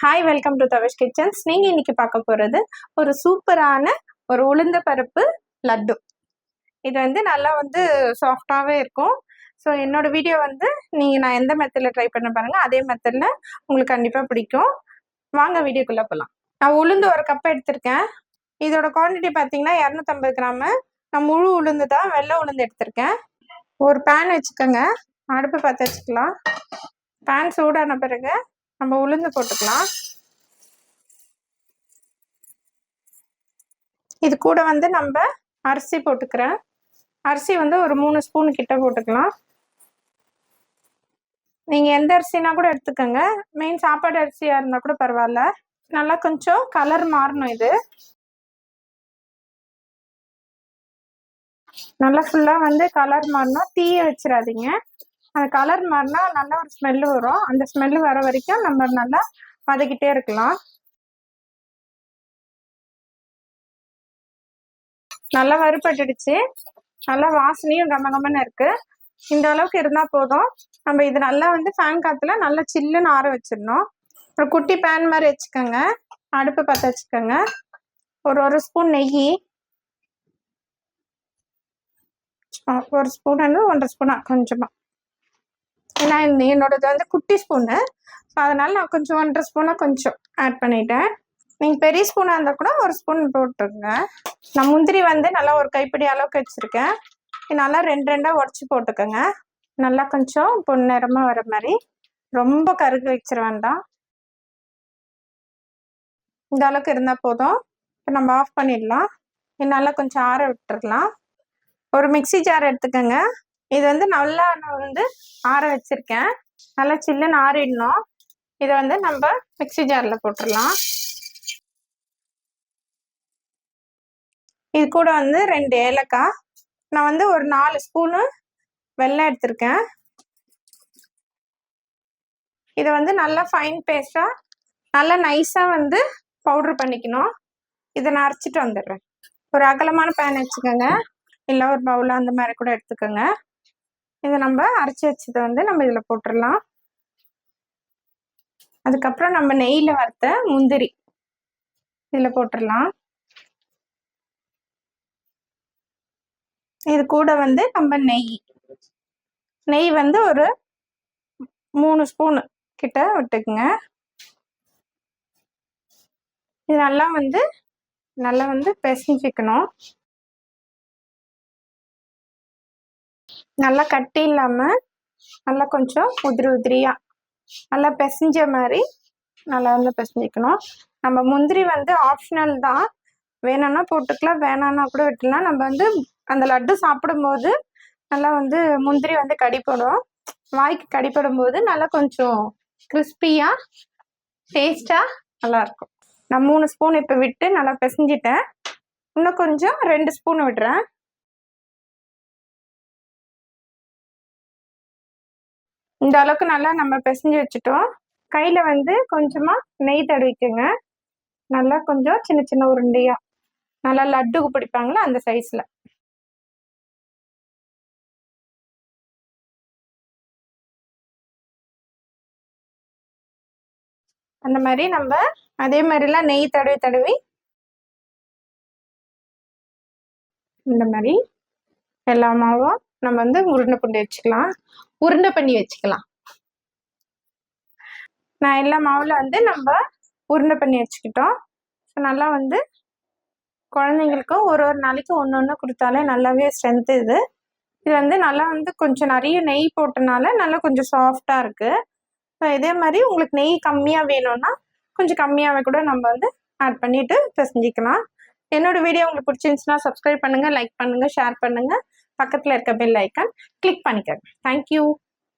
Hi, welcome to Tavesh kitchens. நீங்கள் இன்னைக்கு பார்க்க போகிறது ஒரு சூப்பரான ஒரு உளுந்த பருப்பு லட்டு. இது நல்லா சாஃப்டாகவே இருக்கும். ஸோ என்னோட வீடியோ நான் எந்த மெத்தடில் ட்ரை பண்ண பாருங்கள், அதே மெத்தடில் உங்களுக்கு கண்டிப்பாக பிடிக்கும். வாங்க வீடியோக்குள்ளே போகலாம். நான் உளுந்து ஒரு கப் எடுத்திருக்கேன். இதோட குவான்டிட்டி பார்த்தீங்கன்னா 250 கிராமு. நான் முழு உளுந்து தான், வெள்ளை உளுந்து எடுத்திருக்கேன். ஒரு பேன் வச்சுக்கோங்க, அடுப்பு பற்ற வச்சுக்கலாம். பேன் சூடான பிறகு நம்ம உளுந்து போட்டுக்கலாம். இது கூட நம்ம அரிசி போட்டுக்கிறேன். அரிசி ஒரு 3 ஸ்பூன் கிட்ட போட்டுக்கலாம். நீங்கள் எந்த அரிசினா கூட எடுத்துக்கோங்க. மெயின் சாப்பாடு அரிசியாக இருந்தால் கூட பரவாயில்ல. நல்லா கொஞ்சம் கலர் மாறணும். இது நல்லா ஃபுல்லாக கலர் மாறணும். தீய வச்சிடாதீங்க. அந்த கலர் மாறினா நல்லா ஒரு ஸ்மெல்லு வரும். அந்த ஸ்மெல்லு வர வரைக்கும் நம்ம நல்லா வதக்கிட்டே இருக்கலாம். நல்லா வறுபட்டுடுச்சு. நல்லா வாசனையும் கமகமன்னு இருக்கு. இந்த அளவுக்கு இருந்தால் போதும். நம்ம இது நல்லா ஃபேன் காற்றுல நல்லா சில்லுன்னு ஆற வச்சிடணும். ஒரு குட்டி பேன் மாதிரி வச்சுக்கோங்க, அடுப்பு பற்ற வச்சுக்கோங்க. ஒரு ஸ்பூன் நெய், ஒரு ஸ்பூன் 1.5 ஸ்பூனா கொஞ்சமாக. ஏன்னா என்னோடது குட்டி ஸ்பூனு, ஸோ அதனால நான் கொஞ்சம் 1.5 ஸ்பூனாக கொஞ்சம் ஆட் பண்ணிட்டேன். நீங்கள் பெரிய ஸ்பூனாக இருந்தால் கூட ஒரு ஸ்பூன் போட்டுருங்க. நான் முந்திரி நல்லா ஒரு கைப்பிடி அளவுக்கு வச்சுருக்கேன். நல்லா 2 உடச்சி போட்டுக்கோங்க. நல்லா கொஞ்சம் பொன்னிறமாக வர மாதிரி, ரொம்ப கருகு வச்சிட வேண்டாம். இந்த அளவுக்கு இருந்தால் போதும். இப்போ நம்ம ஆஃப் பண்ணிடலாம். நல்லா கொஞ்சம் ஆற விட்டுடலாம். ஒரு மிக்சி ஜார் எடுத்துக்கோங்க. இது நல்லா நான் ஆற வச்சுருக்கேன். நல்லா சில்லுன்னு ஆறிடணும். இதை நம்ம மிக்சி ஜாரில் போட்டுடலாம். இது கூட 2 ஏலக்காய், நான் ஒரு 4 ஸ்பூனு வெல்லம் எடுத்திருக்கேன். இதை நல்லா ஃபைன் பேஸ்டாக நல்லா நைஸாக பவுட்ரு பண்ணிக்கணும். இதை நான் அரைச்சிட்டு வந்துடுறேன். ஒரு அகலமான பேன் வச்சுக்கோங்க, இல்லை ஒரு பவுல் அந்த மாதிரி கூட எடுத்துக்கோங்க. இதை நம்ம அரைச்சி வச்சதை நம்ம இதில் போட்டுடலாம். அதுக்கப்புறம் நம்ம நெய்யில் வறுத்த முந்திரி இதில் போட்டுடலாம். இது கூட நம்ம நெய் ஒரு 3 ஸ்பூனு கிட்ட விட்டுக்குங்க. இது நல்லா பிசைஞ்சிக்கணும். நல்லா கட்டி இல்லாமல் நல்லா கொஞ்சம் உதிரியாக நல்லா பிசைஞ்ச மாதிரி நல்லா பிசைஞ்சிக்கணும். நம்ம முந்திரி ஆப்ஷனல் தான், வேணும்னா போட்டுக்கலாம், வேணான்னா கூட விட்டுலாம். நம்ம அந்த லட்டு சாப்பிடும்போது நல்லா முந்திரி கடிப்படும், வாய்க்கு கடிப்படும் போது நல்லா கொஞ்சம் கிறிஸ்பியாக டேஸ்டாக நல்லாயிருக்கும். நான் 3 ஸ்பூன் இப்போ விட்டு நல்லா பிசைஞ்சிட்டேன். இன்னும் கொஞ்சம் 2 ஸ்பூன் விடுறேன். இந்த அளவுக்கு நல்லா நம்ம பிசைஞ்சு வச்சுட்டோம். கையில் கொஞ்சமாக நெய் தடவிக்கோங்க. நல்லா கொஞ்சம் சின்ன சின்ன உருண்டையாக நல்லா லட்டுக்கு பிடிப்பாங்களா அந்த சைஸில். அந்த மாதிரி நம்ம அதே மாதிரிலாம் நெய் தடவி இந்த மாதிரி எல்லா மாவும் நம்ம உருண்டை பண்ணி வச்சுக்கலாம். நான் எல்லா மாவில் நம்ம உருண்டை பண்ணி வச்சுக்கிட்டோம். ஸோ நல்லா குழந்தைங்களுக்கும் ஒரு நாளைக்கு ஒன்று கொடுத்தாலே நல்லாவே ஸ்ட்ரென்த்து. இது நல்லா கொஞ்சம் நிறைய நெய் போட்டனால நல்லா கொஞ்சம் சாஃப்டாக இருக்குது. ஸோ இதே மாதிரி உங்களுக்கு நெய் கம்மியாக வேணும்னா கொஞ்சம் கம்மியாகவே கூட நம்ம ஆட் பண்ணிவிட்டு பிசைஞ்சிக்கலாம். என்னோடய வீடியோ உங்களுக்கு பிடிச்சிருந்துச்சுன்னா சப்ஸ்கிரைப் பண்ணுங்கள், லைக் பண்ணுங்கள், ஷேர் பண்ணுங்கள். பக்கத்தில் இருக்க பெல் ஐக்கான் கிளிக் பண்ணிக்கோங்க. தேங்க்யூ.